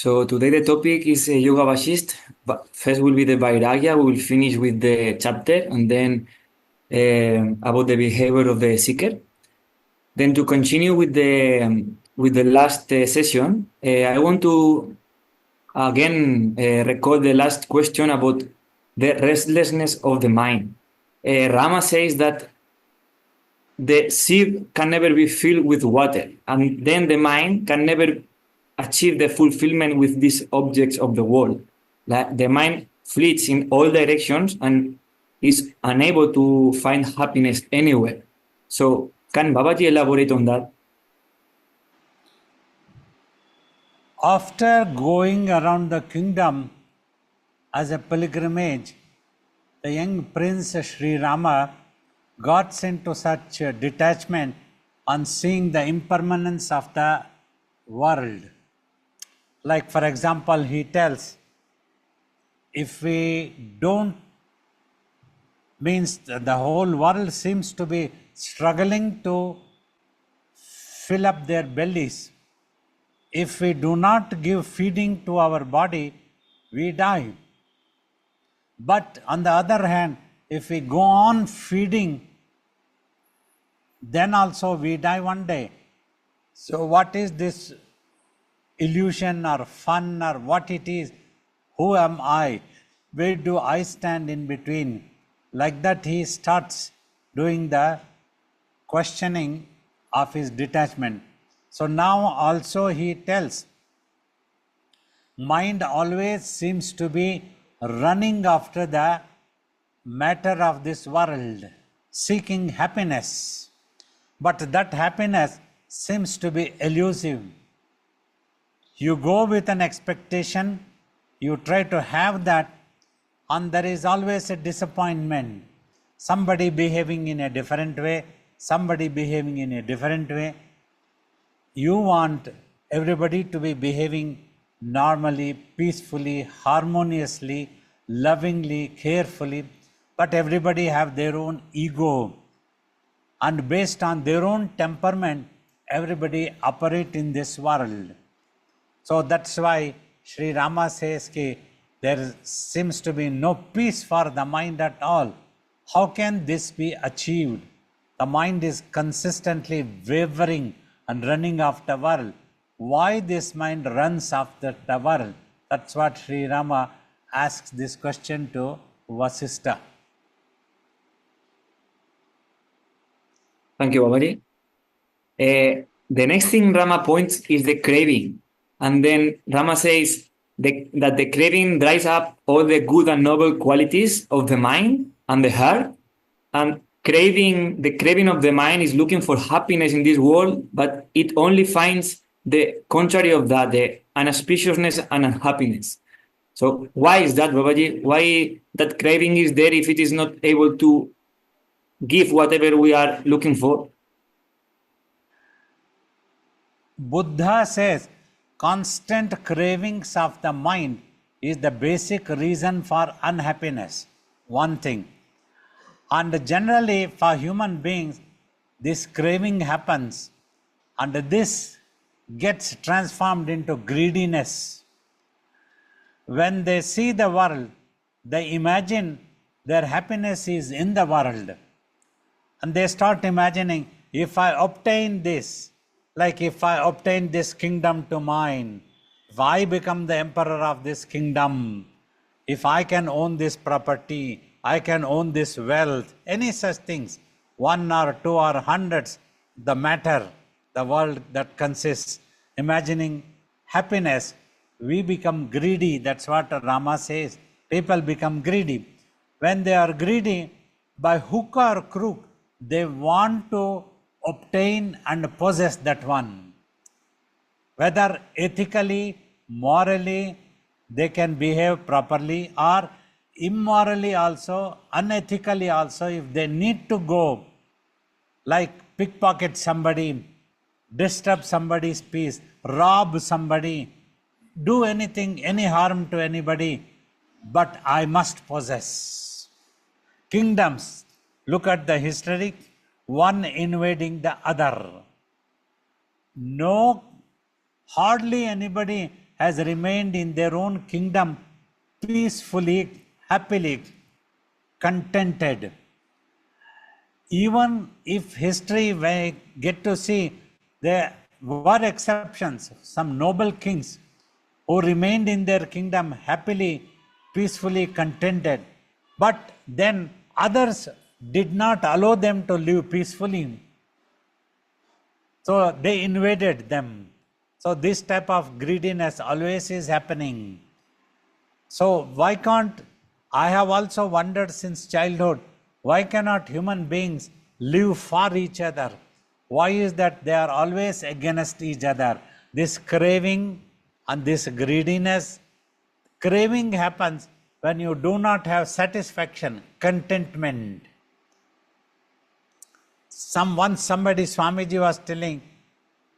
So today the topic is Yoga Vasist. But first will be the Vairagya. We will finish with the chapter and then about the behavior of the seeker. Then to continue with the last session, I want to again record the last question about the restlessness of the mind. Rama says that the sieve can never be filled with water, and then the mind can never achieve the fulfillment with these objects of the world. Like the mind fleets in all directions and is unable to find happiness anywhere. So, can Babaji elaborate on that? After going around the kingdom as a pilgrimage, the young prince Sri Rama got into such detachment on seeing the impermanence of the world. Like, for example, he tells, if we don't, means the whole world seems to be struggling to fill up their bellies. If we do not give feeding to our body, we die. But on the other hand, if we go on feeding, then also we die one day. So what is this illusion or fun or what it is? Who am I? Where do I stand in between? Like that he starts doing the questioning of his detachment. So now also he tells, mind always seems to be running after the matter of this world, seeking happiness. But that happiness seems to be elusive. You go with an expectation, you try to have that, and there is always a disappointment. Somebody behaving in a different way, somebody behaving in a different way. You want everybody to be behaving normally, peacefully, harmoniously, lovingly, carefully, but everybody have their own ego. And based on their own temperament, everybody operate in this world. So that's why Sri Rama says that there seems to be no peace for the mind at all. How can this be achieved? The mind is consistently wavering and running after the world. Why this mind runs after the world? That's what Sri Rama asks this question to Vasistha. Thank you, Babaji. The next thing Rama points is the craving. And then Rama says that the craving dries up all the good and noble qualities of the mind and the heart. And the craving of the mind is looking for happiness in this world, but it only finds the contrary of that, the unauspiciousness and unhappiness. So why is that, Babaji? Why that craving is there if it is not able to give whatever we are looking for? Buddha says constant cravings of the mind is the basic reason for unhappiness. One thing. And generally for human beings, this craving happens and this gets transformed into greediness. When they see the world, they imagine their happiness is in the world. And they start imagining, if I obtain this, like if I obtain this kingdom to mine, if I become the emperor of this kingdom, if I can own this property, I can own this wealth, any such things, one or two or hundreds, the matter, the world that consists, imagining happiness, we become greedy. That's what Rama says. People become greedy. When they are greedy, by hook or crook, they want to obtain and possess that one. Whether ethically, morally, they can behave properly, or immorally also, unethically also, if they need to go, like pickpocket somebody, disturb somebody's peace, rob somebody, do anything, any harm to anybody, but I must possess. Kingdoms, look at the history, one invading the other. No, hardly anybody has remained in their own kingdom peacefully, happily, contented. Even if history we get to see there were exceptions, some noble kings who remained in their kingdom happily, peacefully contented, but then others did not allow them to live peacefully. So they invaded them. So this type of greediness always is happening. So why can't, I have also wondered since childhood, why cannot human beings live for each other? Why is that they are always against each other? This craving and this greediness, craving happens when you do not have satisfaction, contentment. Somebody, Swamiji was telling,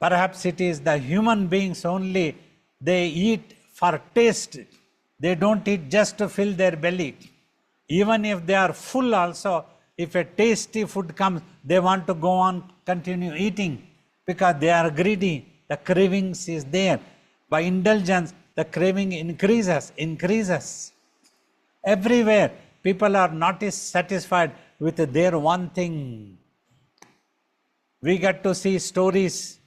perhaps it is the human beings only, they eat for taste. They don't eat just to fill their belly. Even if they are full also, if a tasty food comes, they want to go on, continue eating because they are greedy. The cravings is there. By indulgence, the craving increases. Everywhere, people are not satisfied with their one thing. We get to see stories.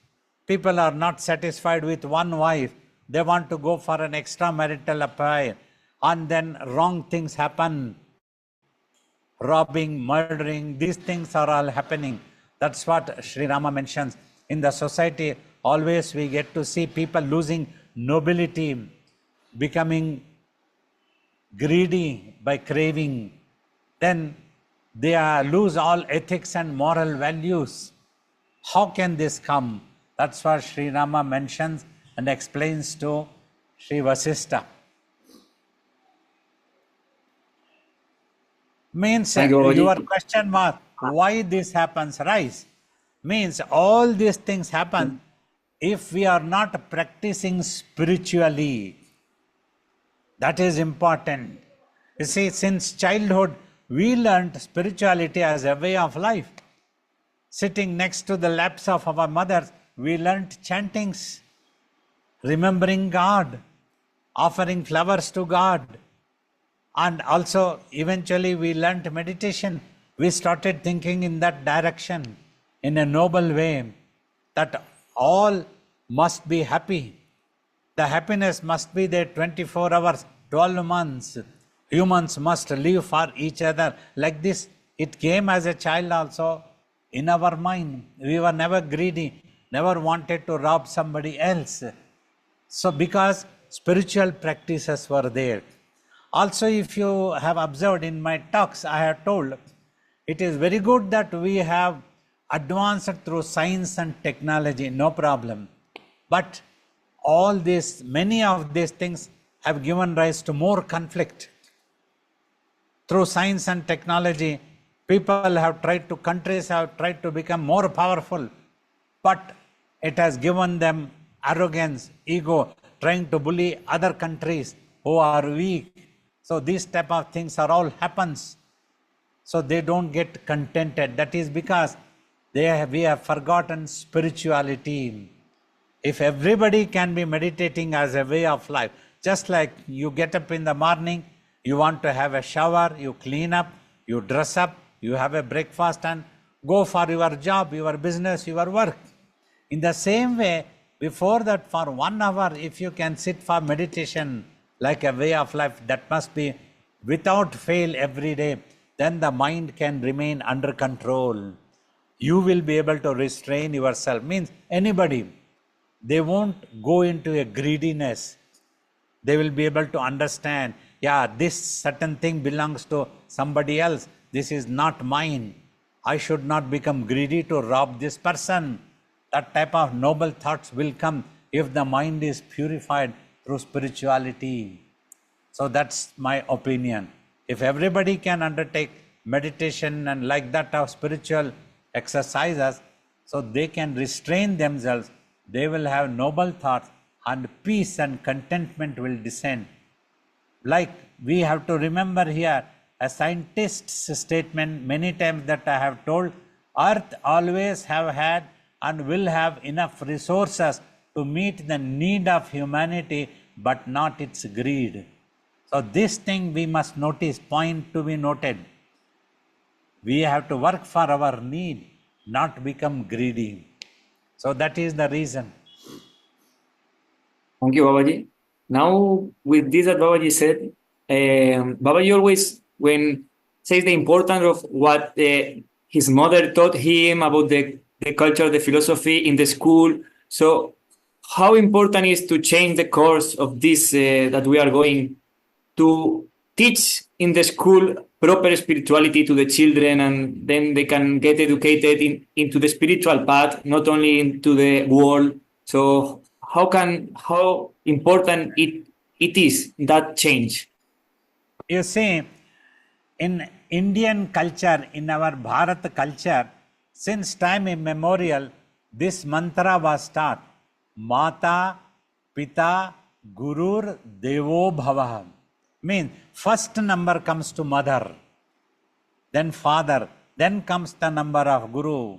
People are not satisfied with one wife. They want to go for an extramarital affair. And then wrong things happen. Robbing, murdering, these things are all happening. That's what Sri Rama mentions. In the society, always we get to see people losing nobility, becoming greedy by craving. Then they lose all ethics and moral values. How can this come? That's what Sri Rama mentions and explains to Sri Vasistha. Means your question was, why this happens, rise? Means all these things happen if we are not practicing spiritually. That is important. You see, since childhood, we learned spirituality as a way of life. Sitting next to the laps of our mothers, we learned chantings, remembering God, offering flowers to God. And also, eventually, we learned meditation. We started thinking in that direction, in a noble way, that all must be happy. The happiness must be there 24 hours, 12 months. Humans must live for each other. Like this, it came as a child also in our mind. We were never greedy, never wanted to rob somebody else. So because spiritual practices were there. Also, if you have observed in my talks, I have told, it is very good that we have advanced through science and technology, no problem. But all this, many of these things have given rise to more conflict. Through science and technology, people have tried to, countries have tried to become more powerful, but it has given them arrogance, ego, trying to bully other countries who are weak. So these type of things are all happens. So they don't get contented. That is because we have forgotten spirituality. If everybody can be meditating as a way of life, just like you get up in the morning, you want to have a shower, you clean up, you dress up, you have a breakfast and go for your job, your business, your work. In the same way, before that, for 1 hour, if you can sit for meditation like a way of life, that must be without fail every day, then the mind can remain under control. You will be able to restrain yourself. Means anybody, they won't go into a greediness. They will be able to understand, yeah, this certain thing belongs to somebody else. This is not mine. I should not become greedy to rob this person. That type of noble thoughts will come if the mind is purified through spirituality. So that's my opinion. If everybody can undertake meditation and like that of spiritual exercises, so they can restrain themselves, they will have noble thoughts and peace and contentment will descend. Like we have to remember here a scientist's statement many times that I have told, Earth always have had and will have enough resources to meet the need of humanity but not its greed. So this thing we must notice, point to be noted. We have to work for our need, not become greedy. So that is the reason. Thank you, Babaji. Now, with this that Babaji said, Babaji always, when says the importance of what his mother taught him about the culture, the philosophy in the school. So, how important is to change the course of this that we are going to teach in the school proper spirituality to the children, and then they can get educated into the spiritual path, not only into the world. So how important it is that change? You see, in Indian culture, in our Bharat culture, since time immemorial, this mantra was taught. Mata, Pita, Gurur, Devo Bhava. Means first number comes to mother, then father, then comes the number of Guru.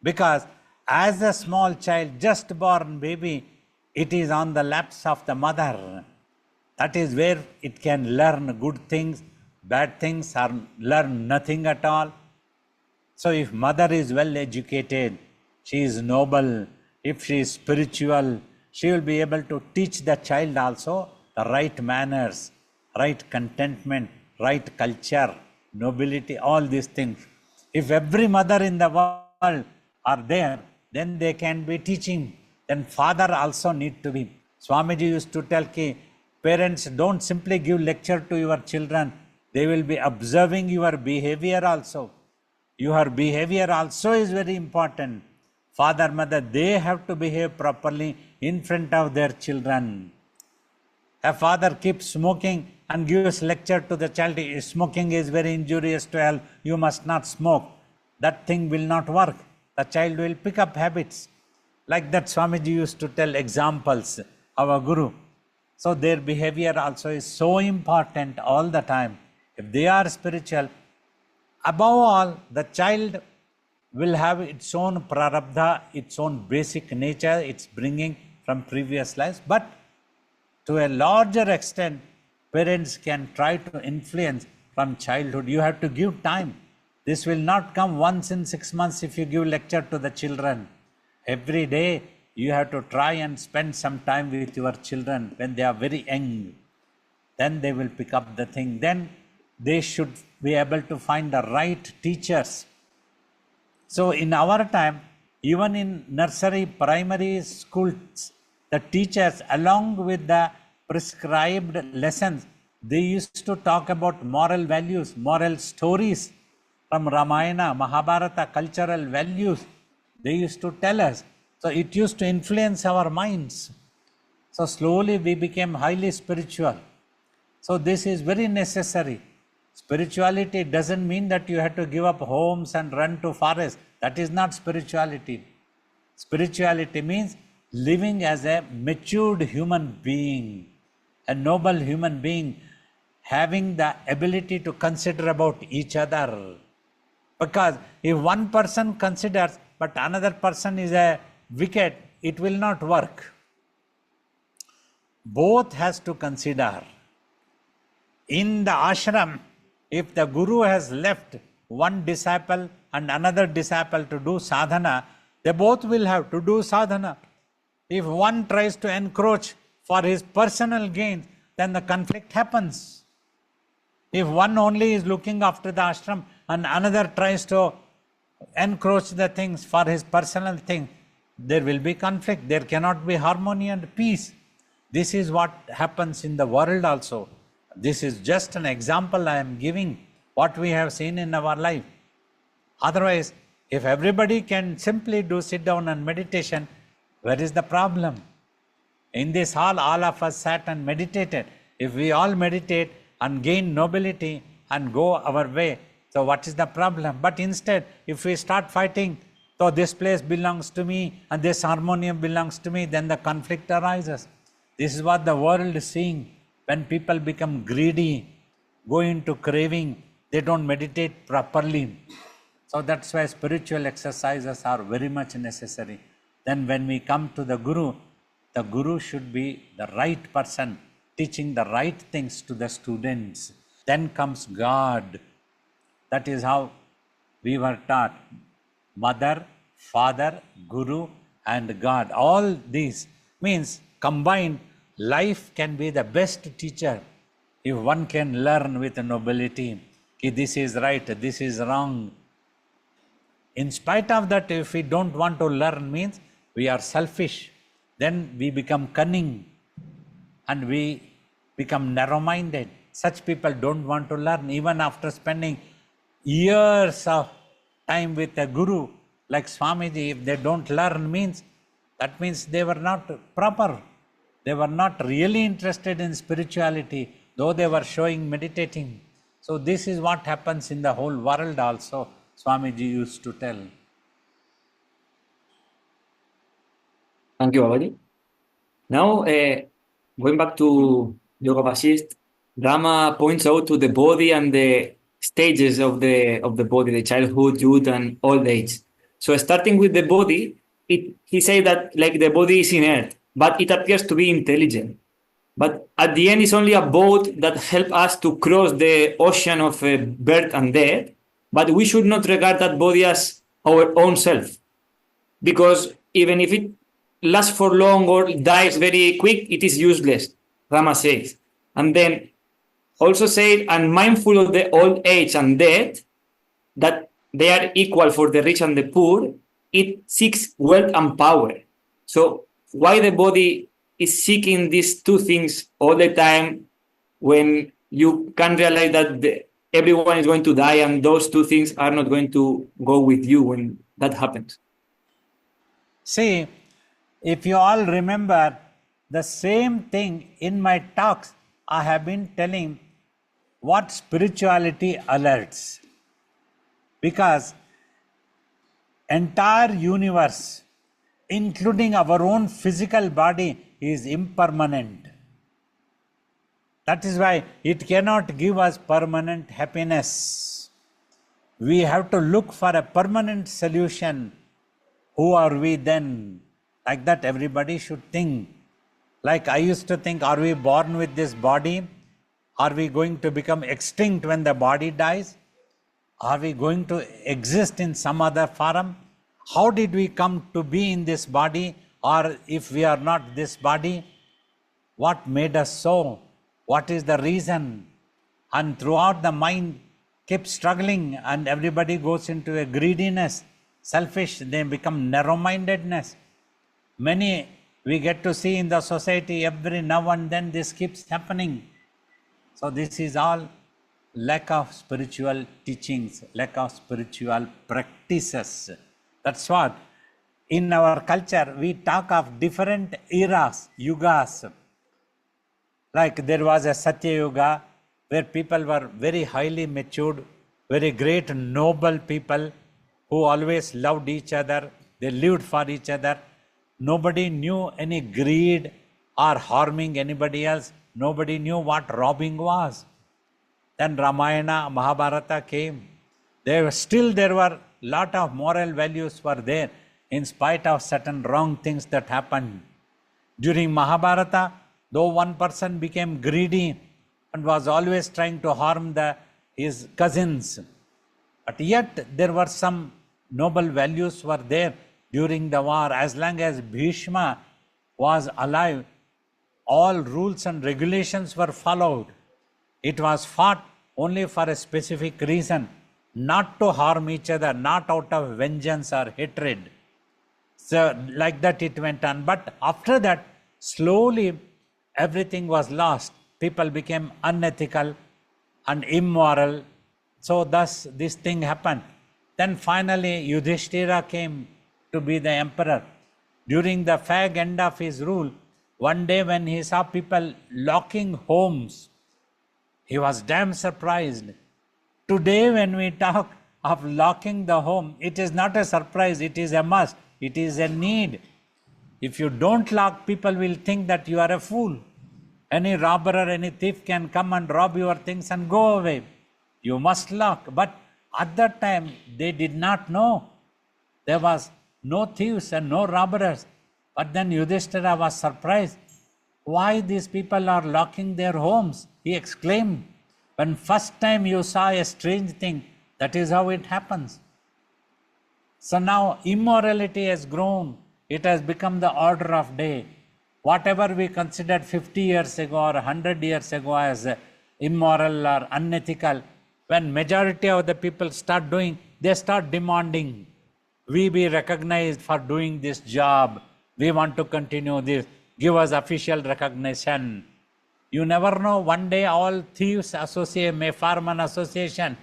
Because as a small child, just born baby, it is on the laps of the mother. That is where it can learn good things, bad things, or learn nothing at all. So if mother is well educated, she is noble, if she is spiritual, she will be able to teach the child also the right manners, right contentment, right culture, nobility, all these things. If every mother in the world are there, then they can be teaching. Then father also need to be. Swamiji used to tell ki parents don't simply give lecture to your children, they will be observing your behavior also. Your behavior also is very important. Father, mother, they have to behave properly in front of their children. A father keeps smoking and gives lecture to the child, smoking is very injurious to health, you must not smoke. That thing will not work. The child will pick up habits. Like that Swamiji used to tell examples, our Guru. So their behavior also is so important all the time. If they are spiritual, above all, the child will have its own prarabdha, its own basic nature, its bringing from previous lives. But to a larger extent, parents can try to influence from childhood. You have to give time. This will not come once in 6 months if you give lecture to the children. Every day you have to try and spend some time with your children when they are very young. Then they will pick up the thing. Then they should be able to find the right teachers. So in our time, even in nursery, primary schools, the teachers, along with the prescribed lessons, they used to talk about moral values, moral stories from Ramayana, Mahabharata, cultural values. They used to tell us. So it used to influence our minds. So slowly we became highly spiritual. So this is very necessary. Spirituality doesn't mean that you have to give up homes and run to forest. That is not spirituality. Spirituality means living as a matured human being, a noble human being, having the ability to consider about each other. Because if one person considers but another person is a wicked, it will not work. Both has to consider. In the ashram, if the Guru has left one disciple and another disciple to do sadhana, they both will have to do sadhana. If one tries to encroach for his personal gain, then the conflict happens. If one only is looking after the ashram and another tries to encroach the things for his personal thing, there will be conflict. There cannot be harmony and peace. This is what happens in the world also. This is just an example I am giving, what we have seen in our life. Otherwise, if everybody can simply do sit down and meditation, where is the problem? In this hall, all of us sat and meditated. If we all meditate and gain nobility and go our way, so what is the problem? But instead, if we start fighting, so this place belongs to me and this harmonium belongs to me, then the conflict arises. This is what the world is seeing. When people become greedy, go into craving, they don't meditate properly. So that's why spiritual exercises are very much necessary. Then when we come to the Guru, The guru should be the right person, teaching the right things to the students. Then comes God. That is how we were taught. Mother, Father, Guru, and God. All these means combined, life can be the best teacher if one can learn with nobility. This is right, this is wrong. In spite of that, if we don't want to learn, means we are selfish. Then we become cunning and we become narrow-minded. Such people don't want to learn. Even after spending years of time with a guru like Swamiji, if they don't learn, that means they were not proper. They were not really interested in spirituality, though they were showing meditating. So this is what happens in the whole world also, Swamiji used to tell. Thank you, Babaji. Now, going back to Yoga Vasist, Rama points out to the body and the stages of the body, the childhood, youth, and old age. So starting with the body, he said that like the body is inert, but it appears to be intelligent. But at the end, it's only a boat that helps us to cross the ocean of birth and death. But we should not regard that body as our own self, because even if it lasts for long or dies very quick, it is useless, Rama says. And then also said, and mindful of the old age and death, that they are equal for the rich and the poor, it seeks wealth and power. So why the body is seeking these two things all the time when you can realize that everyone is going to die and those two things are not going to go with you when that happens? See, if you all remember, the same thing in my talks, I have been telling what spirituality alerts. Because entire universe, including our own physical body, is impermanent. That is why it cannot give us permanent happiness. We have to look for a permanent solution. Who are we then? Like that, everybody should think. Like I used to think, are we born with this body? Are we going to become extinct when the body dies? Are we going to exist in some other form? How did we come to be in this body? Or if we are not this body, what made us so? What is the reason? And throughout the mind keeps struggling and everybody goes into a greediness, selfish, they become narrow-mindedness. Many we get to see in the society every now and then this keeps happening. So this is all lack of spiritual teachings, lack of spiritual practices. That's what in our culture we talk of different eras, yugas. Like there was a Satya Yuga where people were very highly matured, very great noble people who always loved each other. They lived for each other. Nobody knew any greed or harming anybody else. Nobody knew what robbing was. Then Ramayana, Mahabharata came. There were lot of moral values were there in spite of certain wrong things that happened. During Mahabharata, though one person became greedy and was always trying to harm his cousins, but yet there were some noble values were there during the war. As long as Bhishma was alive, all rules and regulations were followed. It was fought only for a specific reason, not to harm each other, not out of vengeance or hatred. So like that it went on. But after that, slowly everything was lost. People became unethical and immoral. So thus this thing happened. Then finally Yudhishthira came to be the emperor. During the fag end of his rule, one day when he saw people locking homes, he was damn surprised. Today when we talk of locking the home, it is not a surprise, it is a must, it is a need. If you don't lock, people will think that you are a fool. Any robber or any thief can come and rob your things and go away. You must lock. But at that time, they did not know. There was no thieves and no robbers. But then Yudhishthira was surprised. Why these people are locking their homes? He exclaimed. When first time you saw a strange thing, that is how it happens. So now immorality has grown. It has become the order of day. Whatever we considered 50 years ago or 100 years ago as immoral or unethical, when majority of the people start doing, they start demanding, we be recognized for doing this job. We want to continue this. Give us official recognition. You never know, one day all thieves associate may form an association,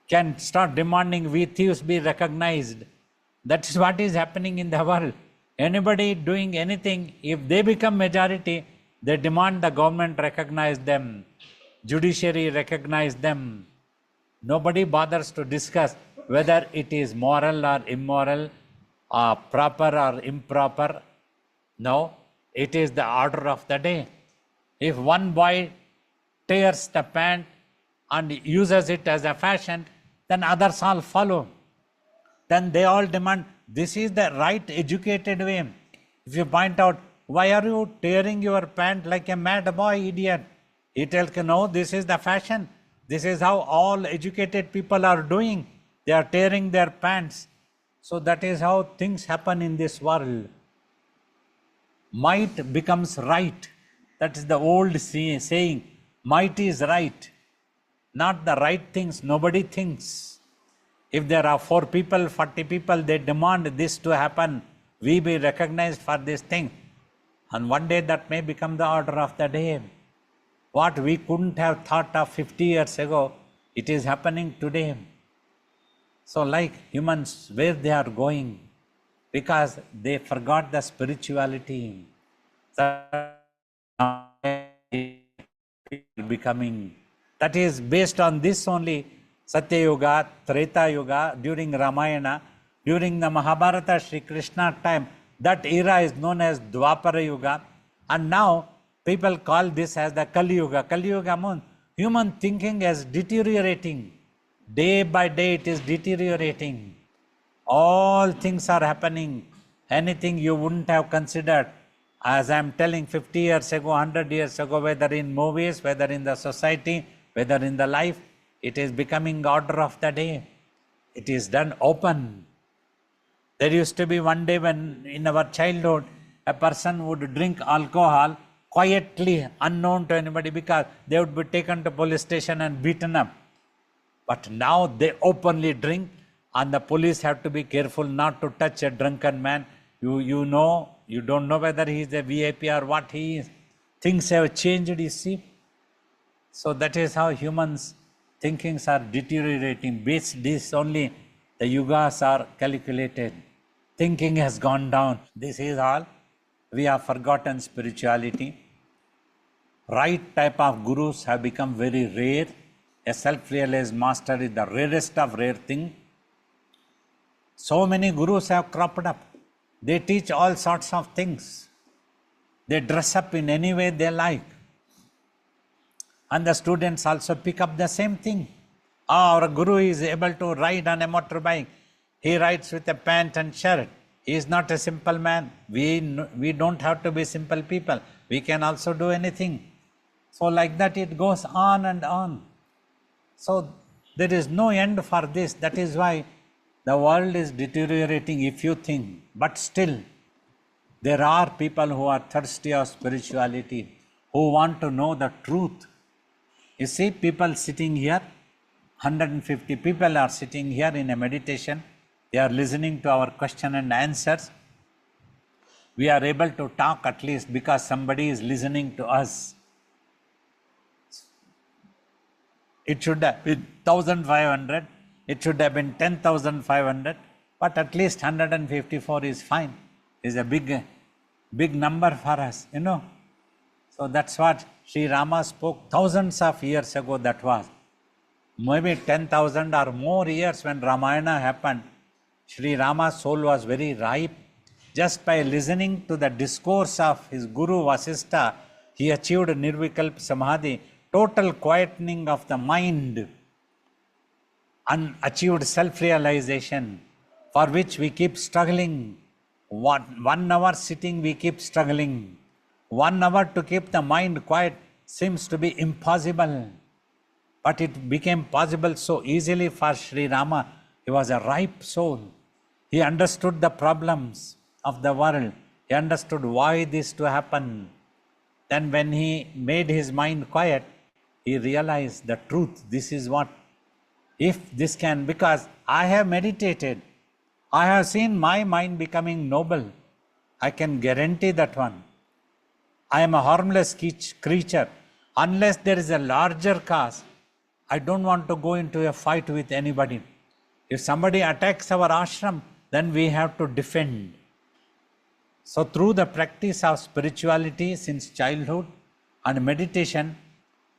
can start demanding we thieves be recognized. That is what is happening in the world. Anybody doing anything, if they become majority, they demand the government recognize them, judiciary recognize them. Nobody bothers to discuss whether it is moral or immoral, proper or improper. No, it is the order of the day. If one boy tears the pant and uses it as a fashion, then others all follow. Then they all demand, this is the right educated way. If you point out, why are you tearing your pant like a mad boy, idiot? He tells, no, this is the fashion. This is how all educated people are doing. They are tearing their pants. So that is how things happen in this world. Might becomes right. That is the old saying. Might is right. Not the right things. Nobody thinks. If there are 4 people, 40 people, they demand this to happen. We be recognized for this thing. And one day that may become the order of the day. What we couldn't have thought of 50 years ago, it is happening today. So like humans, where they are going, because they forgot the spirituality. Becoming. That is based on this only. Satya Yuga, Treta Yuga, during Ramayana, during the Mahabharata, Sri Krishna time, that era is known as Dwapara Yuga. And now people call this as the Kali Yuga. Kali Yuga means human thinking is deteriorating. Day by day it is deteriorating. All things are happening. Anything you wouldn't have considered, as I am telling 50 years ago, 100 years ago, whether in movies, whether in the society, whether in the life, it is becoming order of the day. It is done open. There used to be one day when in our childhood, a person would drink alcohol quietly, unknown to anybody, because they would be taken to police station and beaten up. But now they openly drink, and the police have to be careful not to touch a drunken man. You know, you don't know whether he is a VIP or what he is. Things have changed, you see. So that is how humans' thinkings are deteriorating. Based this only, the yugas are calculated. Thinking has gone down. This is all. We have forgotten spirituality. Right type of gurus have become very rare. A self-realized master is the rarest of rare thing. So many gurus have cropped up. They teach all sorts of things. They dress up in any way they like. And the students also pick up the same thing. Our guru is able to ride on a motorbike. He rides with a pant and shirt. He is not a simple man. We don't have to be simple people. We can also do anything. So like that it goes on and on. So there is no end for this. That is why the world is deteriorating, if you think. But still, there are people who are thirsty of spirituality, who want to know the truth. You see people sitting here, 150 people are sitting here in a meditation. They are listening to our question and answers. We are able to talk at least because somebody is listening to us. It should have been 1,500. It should have been 10,500. But at least 154 is fine. Is a big number for us, you know. So that's what Sri Rama spoke thousands of years ago. That was maybe 10,000 or more years when Ramayana happened. Sri Rama's soul was very ripe. Just by listening to the discourse of his Guru Vasistha, he achieved Nirvikalpa Samadhi, total quietening of the mind, and achieved self-realization, for which we keep struggling. 1 hour sitting, we keep struggling. 1 hour to keep the mind quiet seems to be impossible. But it became possible so easily for Sri Rama. He was a ripe soul. He understood the problems of the world. He understood why this to happen. Then when he made his mind quiet, he realized the truth. This is what, if this can, because I have meditated, I have seen my mind becoming noble. I can guarantee that one. I am a harmless creature. Unless there is a larger cause, I don't want to go into a fight with anybody. If somebody attacks our ashram, then we have to defend. So through the practice of spirituality since childhood and meditation,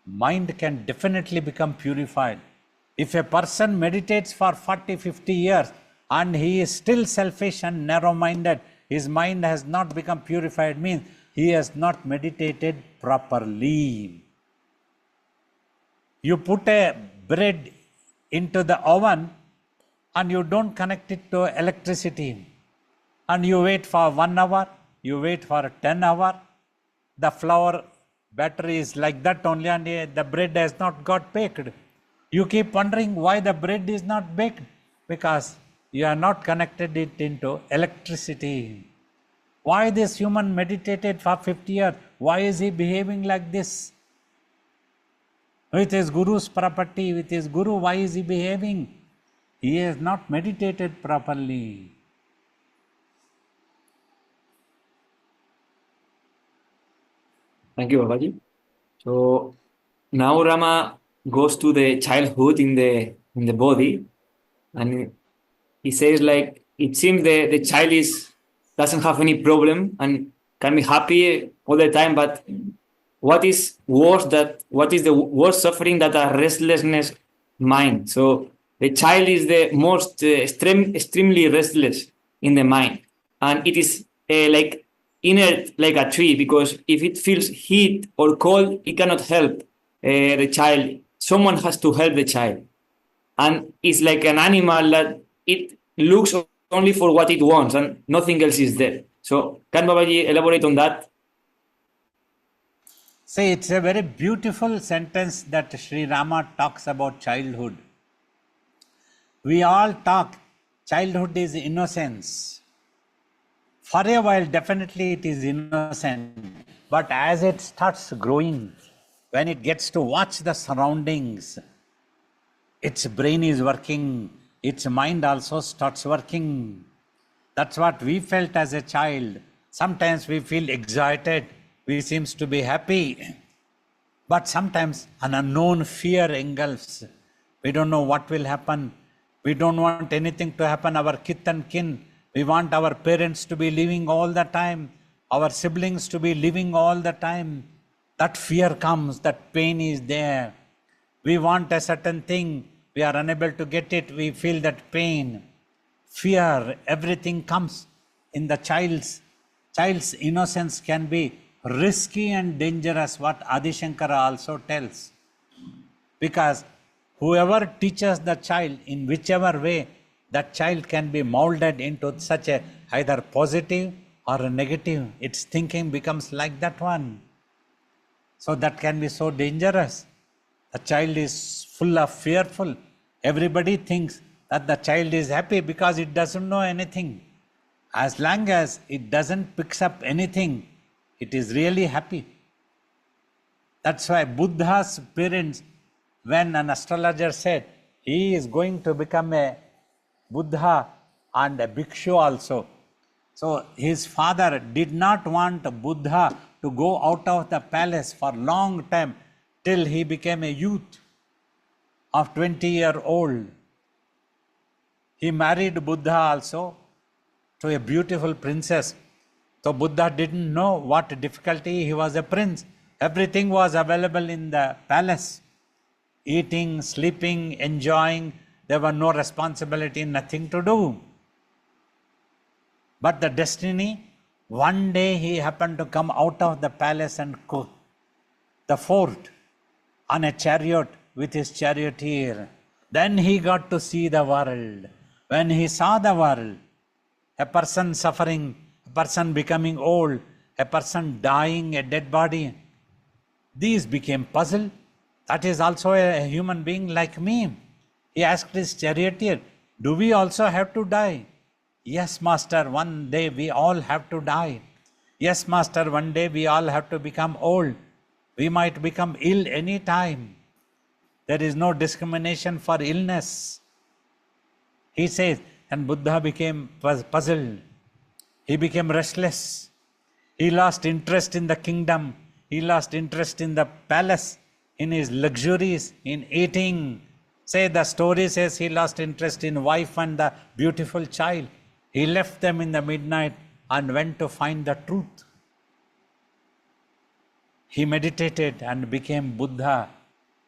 mind can definitely become purified. If a person meditates for 40, 50 years and he is still selfish and narrow-minded, his mind has not become purified, means he has not meditated properly. You put a bread into the oven and you don't connect it to electricity, and you wait for 1 hour, you wait for 10 hours, the flour battery is like that only, and the bread has not got baked. You keep wondering why the bread is not baked, because you are not connected it into electricity. Why this human meditated for 50 years? Why is he behaving like this? With his guru's property, with his guru, why is he behaving? He has not meditated properly. Thank you, Babaji. So now Rama goes to the childhood in the body, and he says like it seems the child doesn't have any problem and can be happy all the time, but what is the worst suffering that a restlessness mind? So the child is the most extremely restless in the mind, and it is like inert like a tree, because if it feels heat or cold, it cannot help the child. Someone has to help the child, and it's like an animal that it looks only for what it wants and nothing else is there. So can Babaji elaborate on that? See, it's a very beautiful sentence that Sri Rama talks about childhood. We all talk, childhood is innocence. For a while, definitely it is innocent. But as it starts growing, when it gets to watch the surroundings, its brain is working, its mind also starts working. That's what we felt as a child. Sometimes we feel excited, we seem to be happy, but sometimes an unknown fear engulfs. We don't know what will happen. We don't want anything to happen, our kith and kin. We want our parents to be living all the time, our siblings to be living all the time. That fear comes, that pain is there. We want a certain thing, we are unable to get it, we feel that pain. Fear, everything comes in the child's innocence can be risky and dangerous, what Adi Shankara also tells. Because whoever teaches the child in whichever way, that child can be molded into such a either positive or a negative. Its thinking becomes like that one. So that can be so dangerous. The child is full of fearful. Everybody thinks that the child is happy because it doesn't know anything. As long as it doesn't pick up anything, it is really happy. That's why Buddha's parents, when an astrologer said he is going to become a Buddha and a bhikshu also. So his father did not want Buddha to go out of the palace for long time till he became a youth of 20-year-old. He married Buddha also to a beautiful princess. So Buddha didn't know what difficulty, he was a prince. Everything was available in the palace. Eating, sleeping, enjoying, there were no responsibility, nothing to do. But the destiny, one day he happened to come out of the palace and go the fort on a chariot with his charioteer. Then he got to see the world. When he saw the world, a person suffering, a person becoming old, a person dying, a dead body. These became puzzled. That is also a human being like me. He asked his charioteer, do we also have to die? Yes, master, one day we all have to die. Yes, master, one day we all have to become old. We might become ill any time. There is no discrimination for illness. He says, and Buddha was puzzled. He became restless. He lost interest in the kingdom. He lost interest in the palace, in his luxuries, in eating. Say the story says he lost interest in wife and the beautiful child. He left them in the midnight and went to find the truth. He meditated and became Buddha.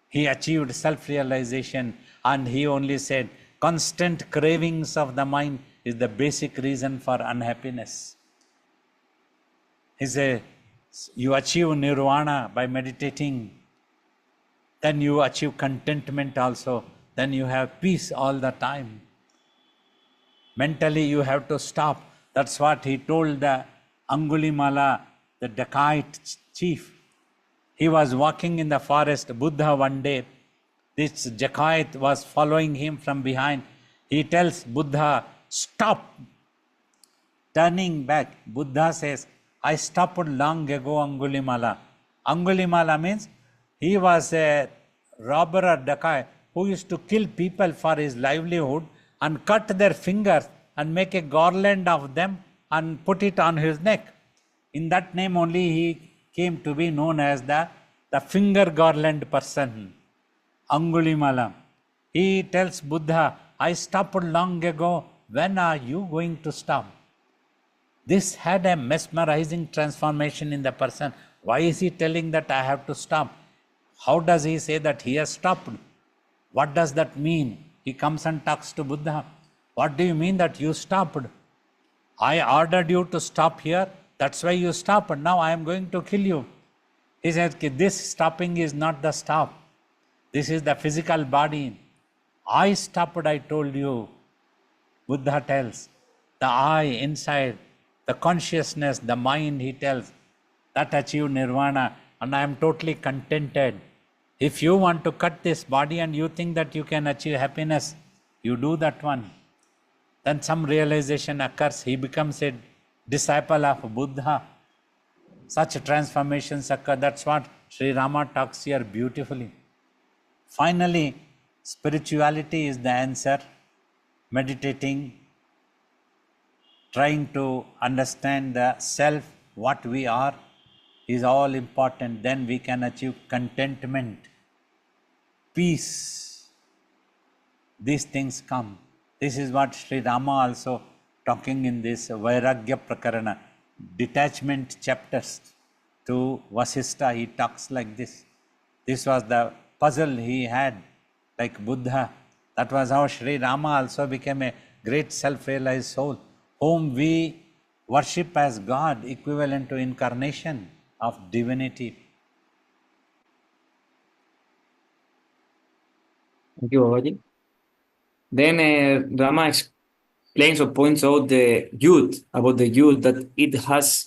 He achieved self-realization, and he only said, constant cravings of the mind is the basic reason for unhappiness. He said, you achieve nirvana by meditating, then you achieve contentment also, then you have peace all the time. Mentally you have to stop. That's what he told the Angulimala, the dacoit chief. He was walking in the forest, Buddha one day. This dacoit was following him from behind. He tells Buddha, stop. Turning back, Buddha says, I stopped long ago, Angulimala. Angulimala means he was a robber or dacoit who used to kill people for his livelihood and cut their fingers and make a garland of them and put it on his neck. In that name only he came to be known as the finger garland person, Angulimala. He tells Buddha, I stopped long ago. When are you going to stop? This had a mesmerizing transformation in the person. Why is he telling that I have to stop? How does he say that he has stopped? What does that mean? He comes and talks to Buddha. What do you mean that you stopped? I ordered you to stop here. That's why you stopped. Now I am going to kill you. He says, this stopping is not the stop. This is the physical body. I stopped, I told you. Buddha tells. The I inside, the consciousness, the mind, he tells, that achieved nirvana, and I am totally contented. If you want to cut this body and you think that you can achieve happiness, you do that one. Then some realization occurs. He becomes a disciple of Buddha. Such transformations occur. That's what Sri Rama talks here beautifully. Finally, spirituality is the answer. Meditating, trying to understand the self, what we are, is all important. Then we can achieve contentment, peace. These things come. This is what Sri Rama also talking in this Vairagya Prakarana, detachment chapters to Vasistha. He talks like this. This was the puzzle he had, like Buddha. That was how Sri Rama also became a great self-realized soul, whom we worship as God, equivalent to incarnation of divinity. Thank you, Babaji. Then Rama explains or points out about the youth, that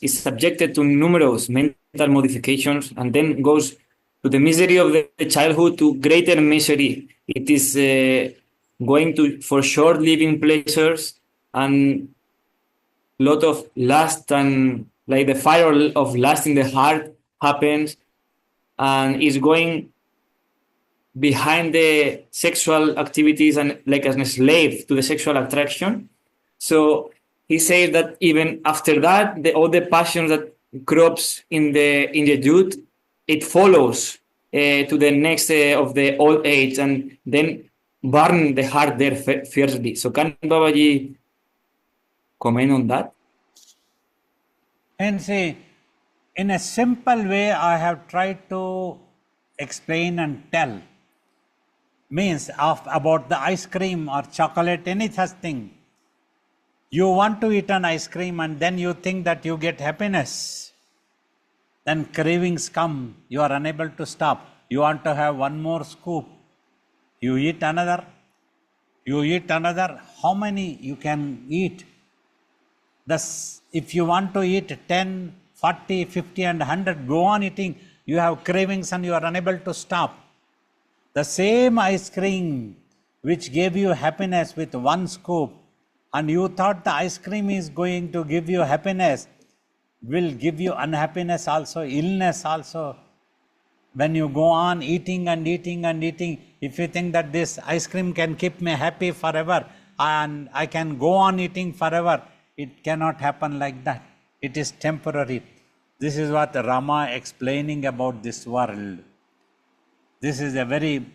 is subjected to numerous mental modifications, and then goes to the misery of the childhood to greater misery. It is going for short living pleasures and lot of lust, and like the fire of lust in the heart happens, and is going behind the sexual activities and like as a slave to the sexual attraction. So he says that even after that, all the passion that crops in the youth, it follows to the next of the old age, and then burn the heart there fiercely. So can Babaji comment on that? And see, in a simple way, I have tried to explain and tell. Means about the ice cream or chocolate, any such thing. You want to eat an ice cream and then you think that you get happiness. Then cravings come, you are unable to stop. You want to have one more scoop. You eat another. How many you can eat? If you want to eat 10, 40, 50 and 100, go on eating. You have cravings and you are unable to stop. The same ice cream which gave you happiness with one scoop, and you thought the ice cream is going to give you happiness, will give you unhappiness also, illness also. When you go on eating and eating and eating, if you think that this ice cream can keep me happy forever and I can go on eating forever, it cannot happen like that. It is temporary. This is what Rama explaining about this world. This is a very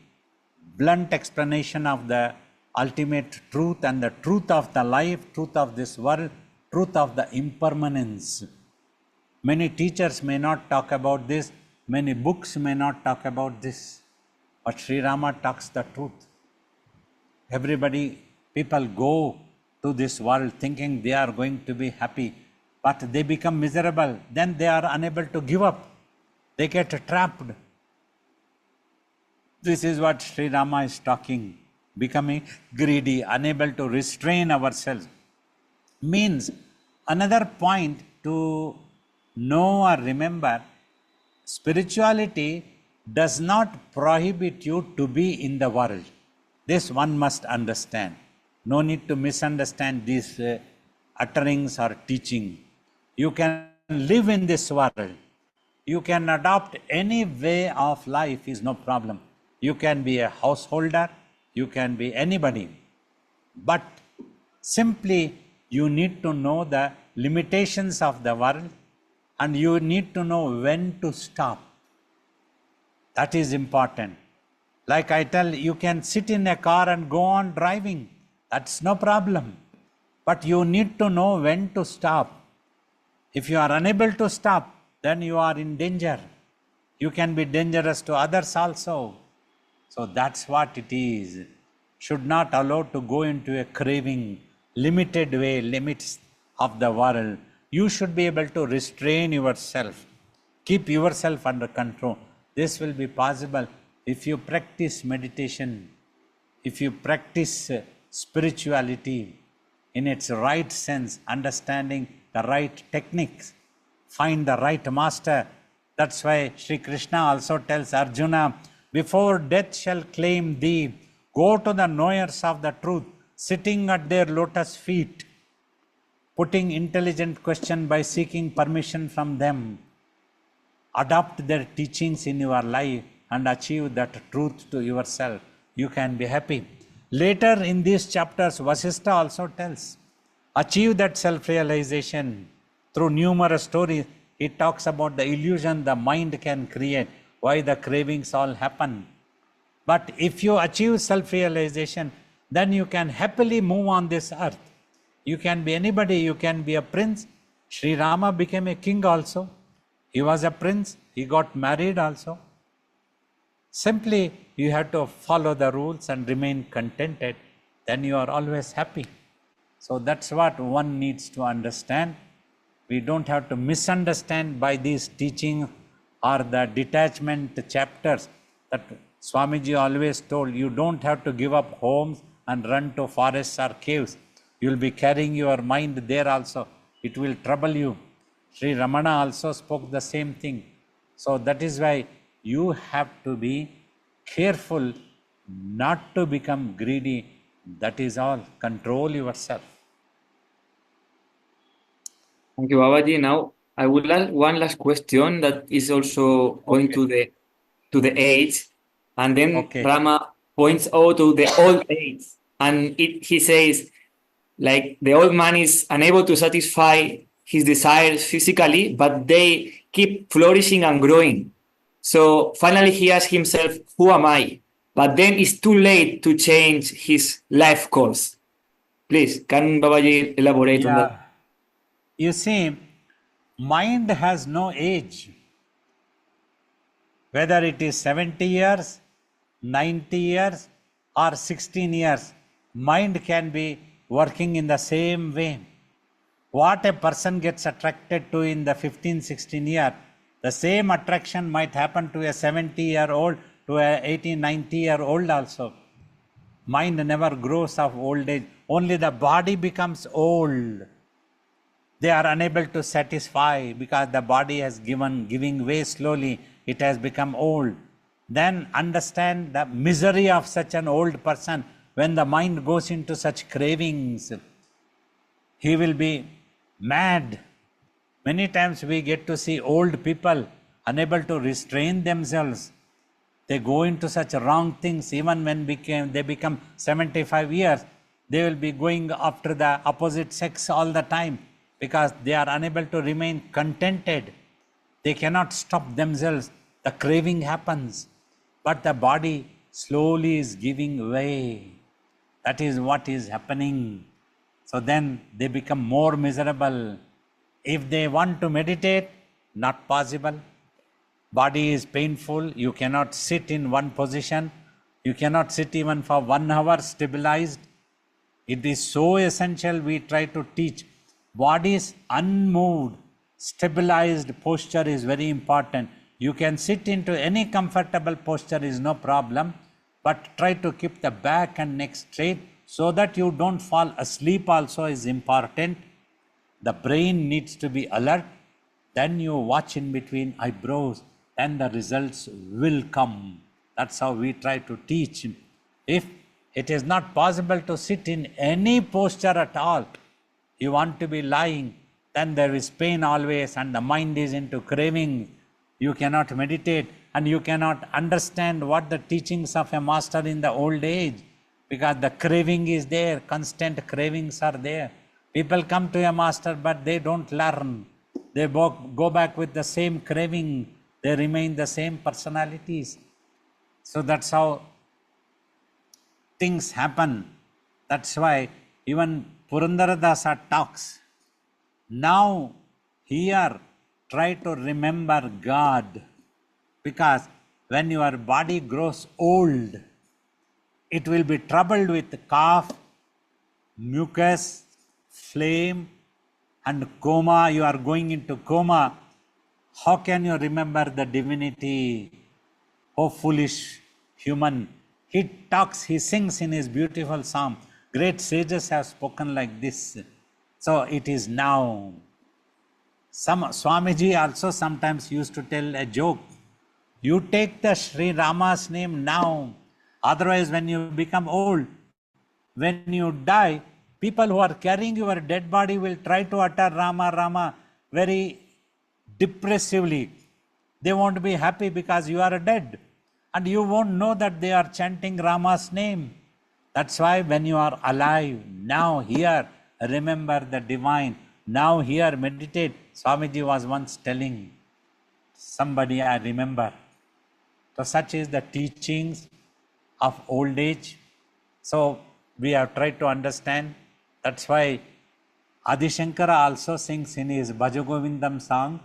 blunt explanation of the ultimate truth and the truth of the life, truth of this world, truth of the impermanence. Many teachers may not talk about this, many books may not talk about this, but Sri Rama talks the truth. People go to this world thinking they are going to be happy, but they become miserable. Then they are unable to give up. They get trapped. This is what Sri Rama is talking. Becoming greedy, unable to restrain ourselves. Means another point to know or remember, spirituality does not prohibit you to be in the world. This one must understand. No need to misunderstand these utterings or teaching. You can live in this world. You can adopt any way of life, is no problem. You can be a householder, you can be anybody. But simply you need to know the limitations of the world and you need to know when to stop. That is important. Like I tell, you can sit in a car and go on driving. That's no problem. But you need to know when to stop. If you are unable to stop, then you are in danger. You can be dangerous to others also. So that's what it is. Should not allow to go into a craving, limited way, limits of the world. You should be able to restrain yourself. Keep yourself under control. This will be possible if you practice meditation, if you practice spirituality in its right sense, understanding the right techniques, find the right master. That's why Sri Krishna also tells Arjuna, before death shall claim thee, go to the knowers of the truth, sitting at their lotus feet, putting intelligent question by seeking permission from them. Adopt their teachings in your life and achieve that truth to yourself. You can be happy. Later in these chapters, Vasistha also tells, achieve that self-realization through numerous stories. He talks about the illusion the mind can create, why the cravings all happen. But if you achieve self-realization, then you can happily move on this earth. You can be anybody, you can be a prince. Sri Rama became a king also. He was a prince, he got married also. Simply, you have to follow the rules and remain contented, then you are always happy. So that's what one needs to understand. We don't have to misunderstand by these teachings or the detachment chapters that Swamiji always told, you don't have to give up homes and run to forests or caves. You will be carrying your mind there also. It will trouble you. Sri Ramana also spoke the same thing. So that is why you have to be careful not to become greedy. That is all. Control yourself. Thank you, Babaji. Now, I would like one last question that is also going to the age, and then Rama points out to the old age, and he says, like, the old man is unable to satisfy his desires physically, but they keep flourishing and growing. So finally he asks himself, who am I? But then it's too late to change his life course. Please, can Babaji elaborate on that? You see, mind has no age. Whether it is 70 years, 90 years, or 16 years, mind can be working in the same way. What a person gets attracted to in the 15, 16 year, the same attraction might happen to a 70-year-old, to a 80, 90-year-old also. Mind never grows of old age. Only the body becomes old. They are unable to satisfy because the body has giving way slowly. It has become old. Then understand the misery of such an old person when the mind goes into such cravings. He will be mad. Many times we get to see old people unable to restrain themselves. They go into such wrong things. Even when they become 75 years, they will be going after the opposite sex all the time because they are unable to remain contented. They cannot stop themselves. The craving happens, but the body slowly is giving way. That is what is happening. So then they become more miserable. If they want to meditate, not possible. Body is painful. You cannot sit in one position. You cannot sit even for 1 hour stabilized. It is so essential we try to teach. Body's unmoved, stabilized posture is very important. You can sit into any comfortable posture is no problem, but try to keep the back and neck straight so that you don't fall asleep also is important. The brain needs to be alert. Then you watch in between eyebrows and the results will come. That's how we try to teach. If it is not possible to sit in any posture at all, you want to be lying, then there is pain always and the mind is into craving. You cannot meditate and you cannot understand what the teachings of a master in the old age, because the craving is there, constant cravings are there. People come to a master but they don't learn. They go back with the same craving. They remain the same personalities. So that's how things happen. That's why even Purandaradasa talks. Now here try to remember God, because when your body grows old, it will be troubled with cough, mucus, flame, and coma. You are going into coma. How can you remember the divinity? Oh foolish human. He talks, he sings in his beautiful psalm. Great sages have spoken like this. So it is now. Swamiji also sometimes used to tell a joke. You take the Sri Rama's name now. Otherwise, when you become old, when you die, people who are carrying your dead body will try to utter Rama, Rama very depressively. They won't be happy because you are dead. And you won't know that they are chanting Rama's name. That's why when you are alive, now here, remember the divine. Now here, meditate. Swamiji was once telling somebody, I remember. So such is the teachings of old age. So we have tried to understand. That's why Adi Shankara also sings in his Bhajagovindam song,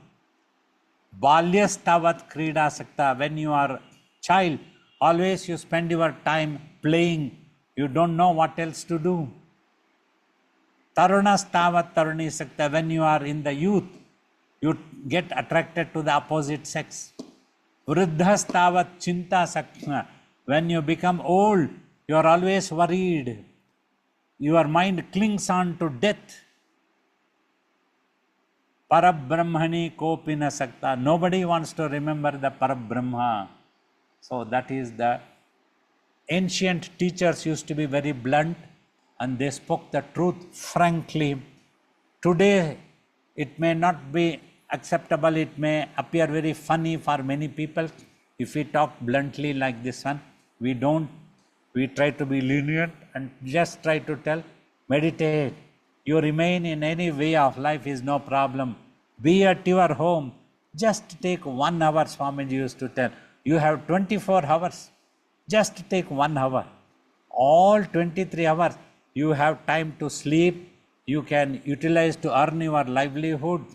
Balyastavat Krida Sakta. When you are child, always you spend your time playing. You don't know what else to do. Tarunastavat Taruni Sakta. When you are in the youth, you get attracted to the opposite sex. Vriddhastavat Chinta Sakta. When you become old, you are always worried. Your mind clings on to death. Parabrahmani kopina sakta. Nobody wants to remember the Parabrahma. So that is the ancient teachers used to be very blunt and they spoke the truth frankly. Today it may not be acceptable. It may appear very funny for many people if we talk bluntly like this one. We don't. We try to be lenient and just try to tell, meditate. You remain in any way of life is no problem. Be at your home. Just take 1 hour, Swamiji used to tell. You have 24 hours. Just take 1 hour. All 23 hours, you have time to sleep. You can utilize to earn your livelihood.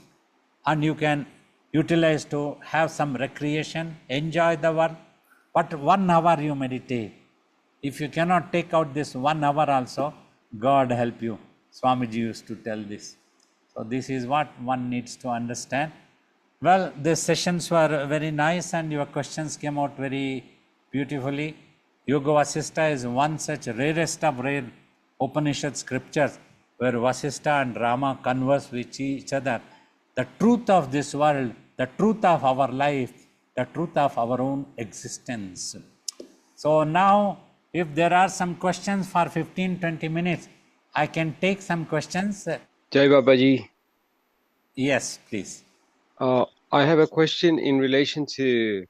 And you can utilize to have some recreation, enjoy the world. But 1 hour you meditate. If you cannot take out this 1 hour also, God help you. Swamiji used to tell this. So this is what one needs to understand. Well, the sessions were very nice and your questions came out very beautifully. Yoga Vasistha is one such rarest of rare Upanishad scriptures where Vasistha and Rama converse with each other, the truth of this world, the truth of our life, the truth of our own existence. So now, if there are some questions for 15-20 minutes, I can take some questions. Jai Babaji, Yes, please. I have a question in relation to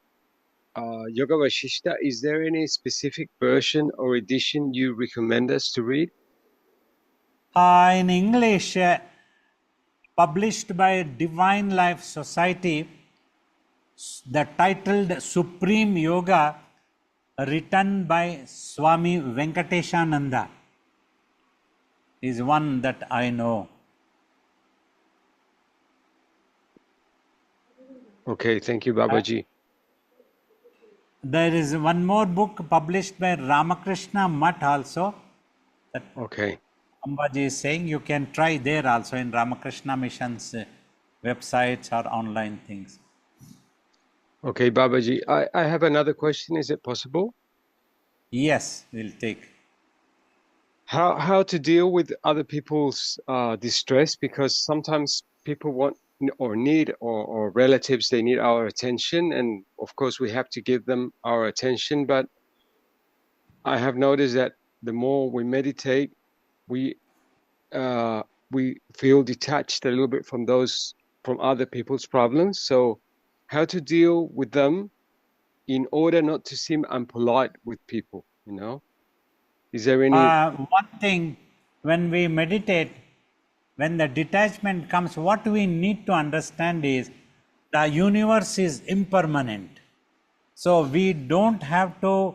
Yoga Vashishta. Is there any specific version or edition you recommend us to read? In English, published by Divine Life Society, the titled Supreme Yoga, written by Swami Venkateshananda, is one that I know. Okay, thank you, Babaji. There is one more book published by Ramakrishna Mutt also, that Okay, Ambaji is saying you can try there also in Ramakrishna Mission's websites or online things. okay, Babaji. I have another question. Is it possible? Yes, we'll take. How to deal with other people's distress, because sometimes people want or need or relatives, they need our attention, and of course we have to give them our attention. But I have noticed that the more we meditate, we feel detached a little bit from other people's problems. So how to deal with them in order not to seem unpolite with people, you know? Is there any One thing, when we meditate, when the detachment comes, what we need to understand is the universe is impermanent. So we don't have to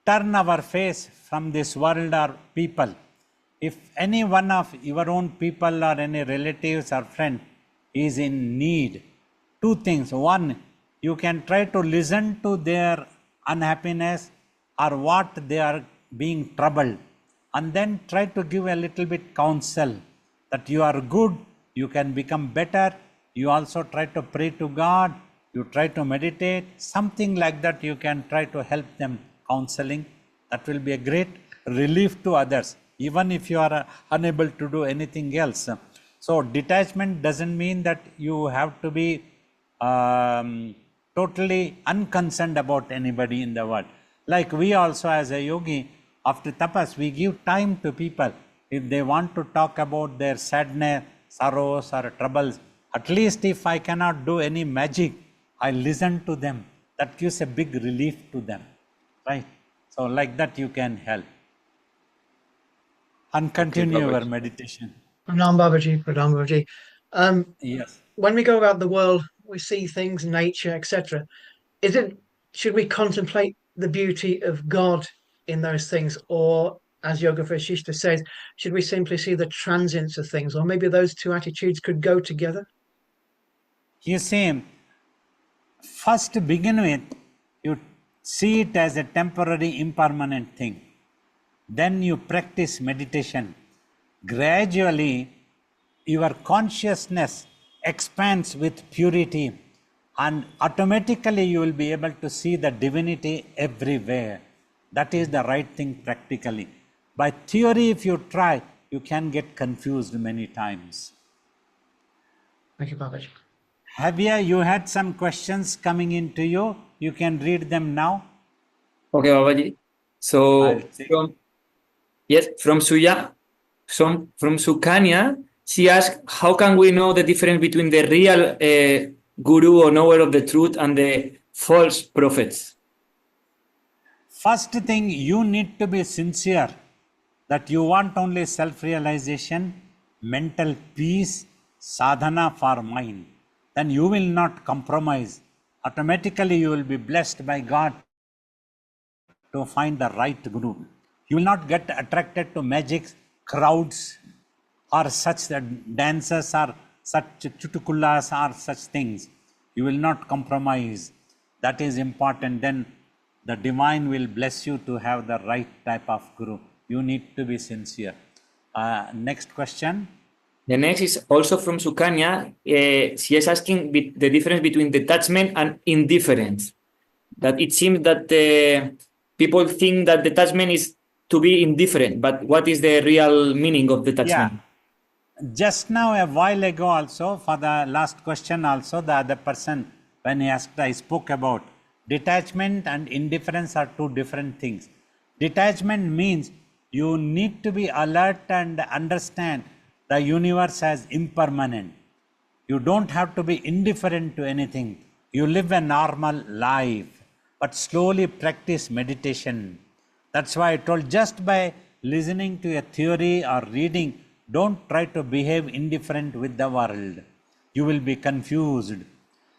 turn our face from this world or people. If any one of your own people or any relatives or friend is in need, two things. One, you can try to listen to their unhappiness or what they are being troubled, and then try to give a little bit counsel that you are good, you can become better. You also try to pray to God, you try to meditate, something like that. You can try to help them counseling. That will be a great relief to others, even if you are unable to do anything else. So detachment doesn't mean that you have to be totally unconcerned about anybody in the world. Like we also as a yogi, after tapas, we give time to people. If they want to talk about their sadness, sorrows or troubles, at least if I cannot do any magic, I listen to them. That gives a big relief to them, right? So like that you can help. And continue your Babaji. meditation. Pranam Babaji, Pranam Babaji. Yes. When we go about the world, we see things, nature, etc. Should we contemplate the beauty of God in those things, or as Yoga Vasishta says, should we simply see the transience of things, or maybe those two attitudes could go together? You see, first to begin with, you see it as a temporary, impermanent thing. Then you practice meditation. Gradually, your consciousness expands with purity, and automatically you will be able to see the divinity everywhere. That is the right thing practically. By theory, if you try, you can get confused many times. Thank you, Babaji. Javier, you had some questions coming into you. You can read them now. Okay, Babaji. So I'll take- from Suya, from Sukanya, she asked, how can we know the difference between the real guru or knower of the truth and the false prophets? First thing, you need to be sincere that you want only self-realization, mental peace, sadhana for mind. Then you will not compromise. Automatically you will be blessed by God to find the right guru. You will not get attracted to magic, crowds, or such dances or such chutukullas or such things. You will not compromise. That is important. Then the divine will bless you to have the right type of guru. You need to be sincere. Next question. The next is also from Sukanya. She is asking the difference between detachment and indifference. That it seems that people think that detachment is to be indifferent, but what is the real meaning of detachment? Yeah, Just now, a while ago also, for the last question also, the other person, when he asked, I spoke about detachment and indifference are two different things. Detachment means you need to be alert and understand the universe as impermanent. You don't have to be indifferent to anything. You live a normal life, but slowly practice meditation. That's why I told, just by listening to a theory or reading, don't try to behave indifferent with the world. You will be confused.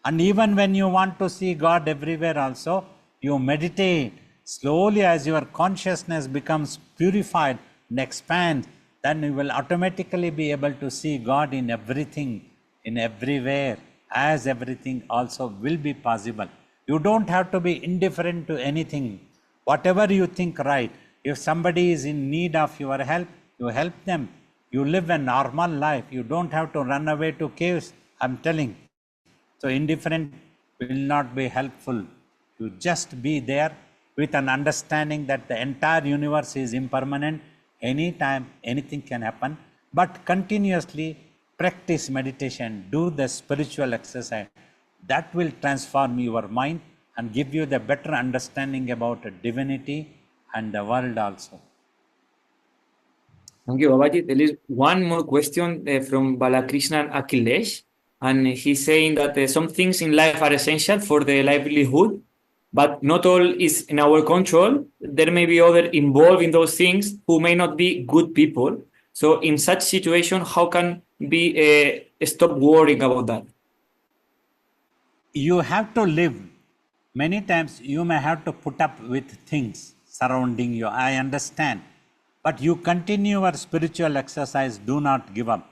And even when you want to see God everywhere also, you meditate. Slowly, as your consciousness becomes purified and expands, then you will automatically be able to see God in everything, in everywhere, as everything also will be possible. You don't have to be indifferent to anything. Whatever you think right, if somebody is in need of your help, you help them. You live a normal life. You don't have to run away to caves, I'm telling. So indifferent will not be helpful. You just be there with an understanding that the entire universe is impermanent. Anytime, anything can happen. But continuously practice meditation, do the spiritual exercise. That will transform your mind and give you the better understanding about divinity and the world also. Thank you, Babaji. There is one more question from Balakrishnan Akhilesh, and he's saying that some things in life are essential for the livelihood, but not all is in our control. There may be other involved in those things who may not be good people. So in such situation, how can we stop worrying about that? You have to live. Many times you may have to put up with things surrounding you. I understand. But you continue your spiritual exercise, do not give up.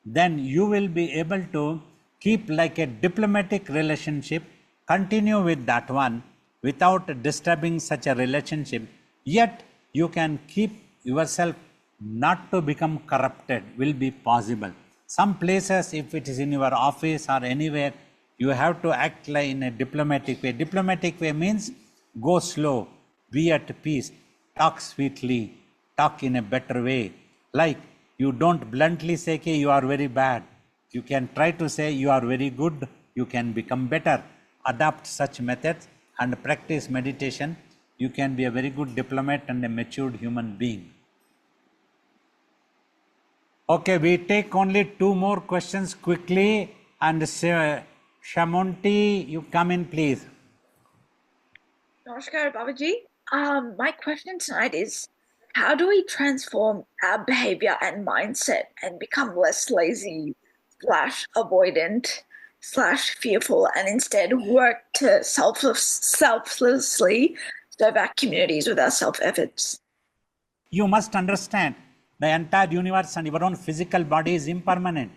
Then you will be able to keep like a diplomatic relationship, continue with that one without disturbing such a relationship. Yet you can keep yourself not to become corrupted, will be possible. Some places, if it is in your office or anywhere, you have to act like in a diplomatic way. Diplomatic way means go slow, be at peace, talk sweetly, talk in a better way. Like you don't bluntly say, okay, you are very bad. You can try to say you are very good, you can become better. Adopt such methods and practice meditation. You can be a very good diplomat and a matured human being. Okay, we take only two more questions quickly, and Shamonti, you come in, please. Namaskar, Babaji. My question tonight is, how do we transform our behavior and mindset and become less lazy / avoidant / fearful, and instead work to selflessly serve our communities with our self-efforts? You must understand the entire universe and your own physical body is impermanent.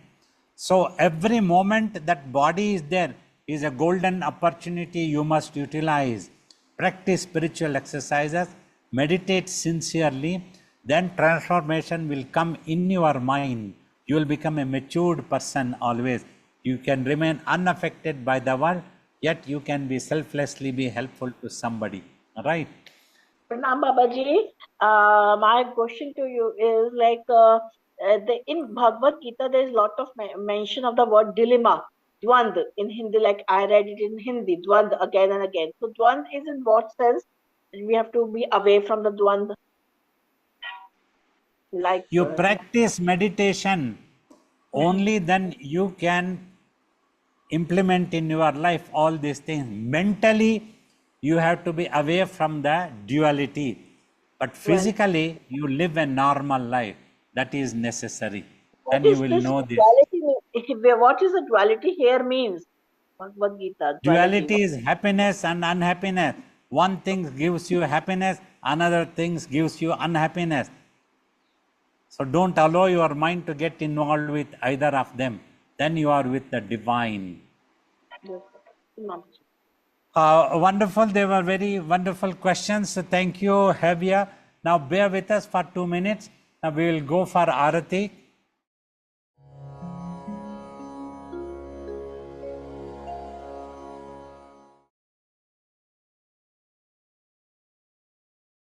So every moment that body is there is a golden opportunity you must utilize. Practice spiritual exercises, meditate sincerely, then transformation will come in your mind. You will become a matured person always. You can remain unaffected by the world, yet you can be selflessly be helpful to somebody. All right? Pranam Babaji, my question to you is like in Bhagavad Gita there is a lot of mention of the word dilemma, dvand in Hindi, like I read it in Hindi, dvand again and again. So dvand is in what sense? We have to be away from the dvand. Like you practice meditation, only then you can implement in your life all these things. Mentally, you have to be away from the duality. But physically, you live a normal life. That is necessary. What And you will know this. Duality, what is the duality here means? Bhagavad Gita. Duality is happiness and unhappiness. One thing gives you happiness, another thing gives you unhappiness. So don't allow your mind to get involved with either of them. Then you are with the divine. Wonderful. They were very wonderful questions. Thank you, Javier. Now bear with us for 2 minutes. Now we will go for Arati.